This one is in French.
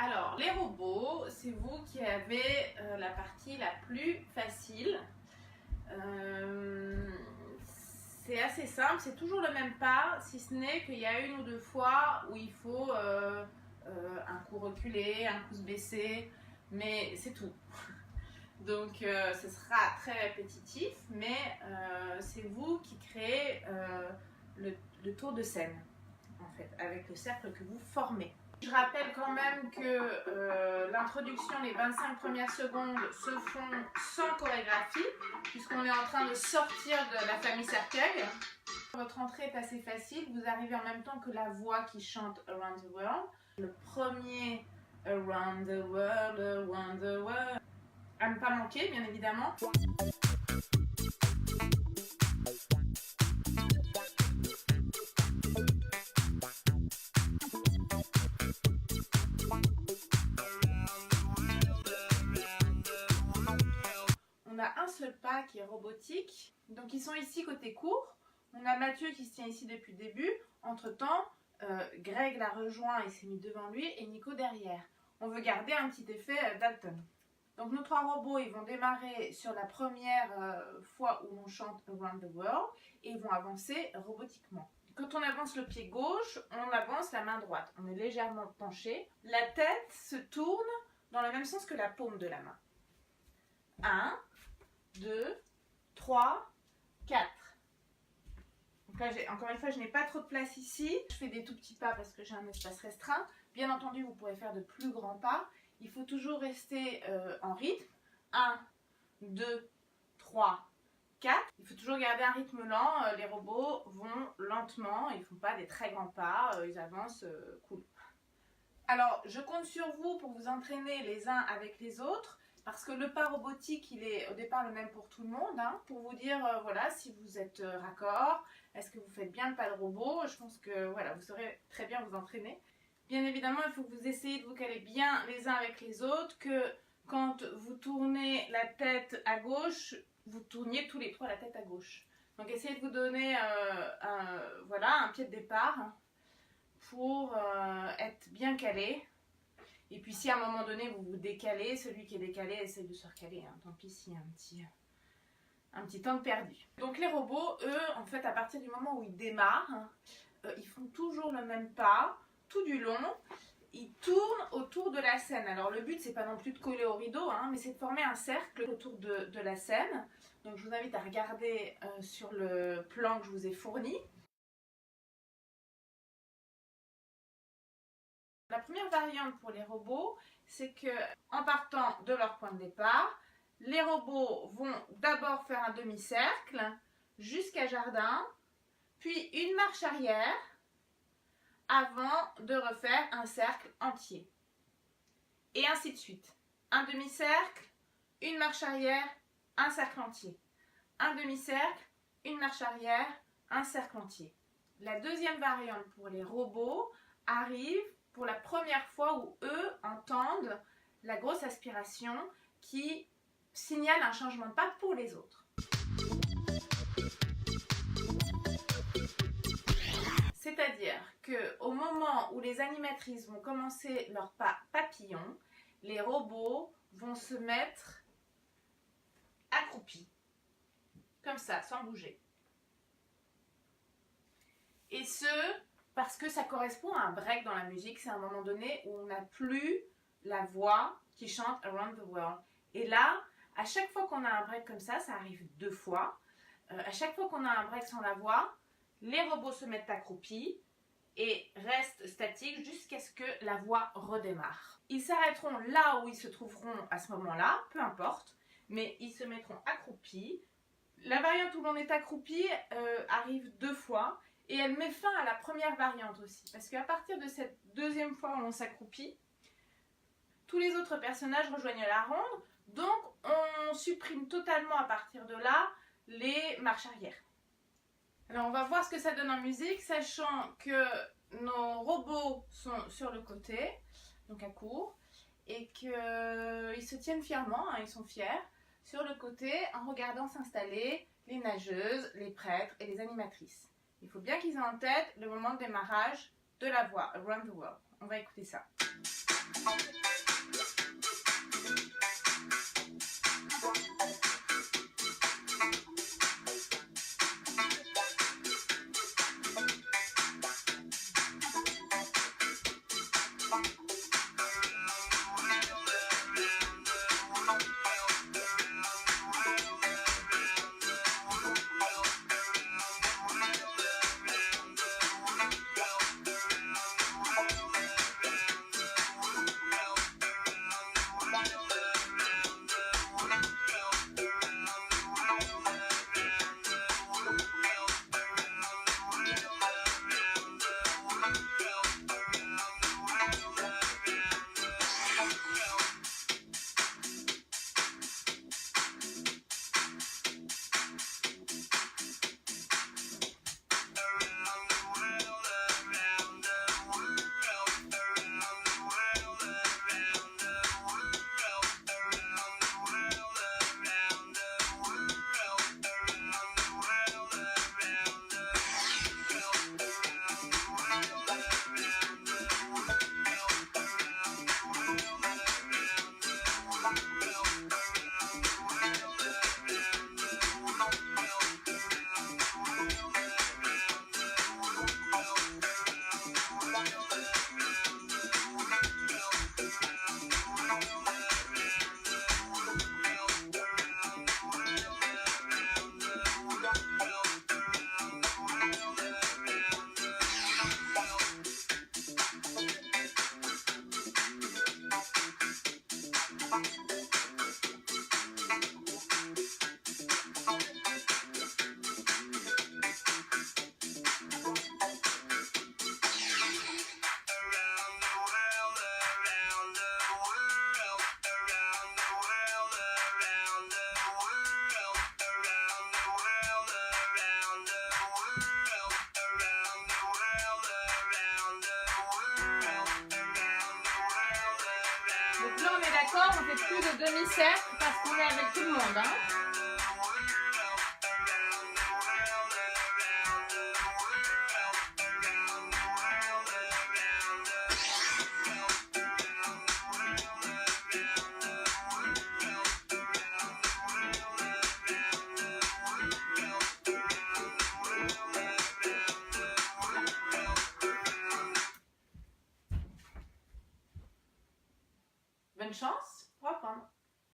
Alors, les robots, c'est vous qui avez la partie la plus facile. C'est assez simple, c'est toujours le même pas, si ce n'est qu'il y a une ou deux fois où il faut un coup reculer, un coup se baisser, mais c'est tout. Donc ce sera très répétitif, mais c'est vous qui créez le tour de scène, en fait, avec le cercle que vous formez. Je rappelle quand même que l'introduction, les 25 premières secondes se font sans chorégraphie, puisqu'on est en train de sortir de la famille cercueil. Votre entrée est assez facile, vous arrivez en même temps que la voix qui chante Around the World. Le premier Around the World, Around the World, à ne pas manquer bien évidemment. On a un seul pas qui est robotique, donc ils sont ici côté court. On a Mathieu qui se tient ici depuis le début. Entre temps, Greg l'a rejoint et s'est mis devant lui et Nico derrière. On veut garder un petit effet Dalton. Donc nos trois robots, ils vont démarrer sur la première fois où on chante Around the World et ils vont avancer robotiquement. Quand on avance le pied gauche, on avance la main droite. On est légèrement penché. La tête se tourne dans le même sens que la paume de la main. 1, 2, 3, 4. Donc là, encore une fois, je n'ai pas trop de place ici. Je fais des tout petits pas parce que j'ai un espace restreint. Bien entendu, vous pourrez faire de plus grands pas. Il faut toujours rester en rythme. 1, 2, 3, 4. Il faut toujours garder un rythme lent. Les robots vont lentement. Ils ne font pas des très grands pas. Ils avancent cool. Alors, je compte sur vous pour vous entraîner les uns avec les autres. Parce que le pas robotique, il est au départ le même pour tout le monde, hein, pour vous dire, voilà, si vous êtes raccord, est-ce que vous faites bien le pas de robot. Je pense que, voilà, vous saurez très bien vous entraîner. Bien évidemment, il faut que vous essayiez de vous caler bien les uns avec les autres, que quand vous tournez la tête à gauche, vous tourniez tous les trois la tête à gauche. Donc, essayez de vous donner, voilà, un pied de départ pour être bien calé. Et puis si à un moment donné vous vous décalez, celui qui est décalé essaie de se recaler. Hein. Tant pis s'il y a un petit temps perdu. Donc les robots, eux, en fait, à partir du moment où ils démarrent, ils font toujours le même pas, tout du long. Ils tournent autour de la scène. Alors le but, c'est pas non plus de coller au rideau, hein, mais c'est de former un cercle autour de la scène. Donc je vous invite à regarder sur le plan que je vous ai fourni. La première variante pour les robots, c'est que en partant de leur point de départ, les robots vont d'abord faire un demi-cercle jusqu'à jardin, puis une marche arrière avant de refaire un cercle entier. Et ainsi de suite. Un demi-cercle, une marche arrière, un cercle entier. Un demi-cercle, une marche arrière, un cercle entier. La deuxième variante pour les robots arrive pour la première fois où eux entendent la grosse aspiration qui signale un changement de pas pour les autres. C'est-à-dire qu'au moment où les animatrices vont commencer leur pas papillon, les robots vont se mettre accroupis, comme ça, sans bouger. Et ce, parce que ça correspond à un break dans la musique, c'est un moment donné où on n'a plus la voix qui chante Around the World. Et là, à chaque fois qu'on a un break comme ça arrive 2 fois, à chaque fois qu'on a un break sans la voix, les robots se mettent accroupis et restent statiques jusqu'à ce que la voix redémarre. Ils s'arrêteront là où ils se trouveront à ce moment-là, peu importe, mais ils se mettront accroupis. La variante où l'on est accroupi arrive 2 fois. Et elle met fin à la première variante aussi. Parce qu'à partir de cette deuxième fois où on s'accroupit, tous les autres personnages rejoignent la ronde. Donc on supprime totalement à partir de là les marches arrière. Alors on va voir ce que ça donne en musique, sachant que nos robots sont sur le côté, donc à court, et qu'ils se tiennent fièrement, hein, ils sont fiers, sur le côté en regardant s'installer les nageuses, les prêtres et les animatrices. Il faut bien qu'ils aient en tête le moment de démarrage de la voix, Around the World. On va écouter ça. Donc là, on est d'accord, on fait plus de demi-cercle parce qu'on est avec tout le monde. Hein.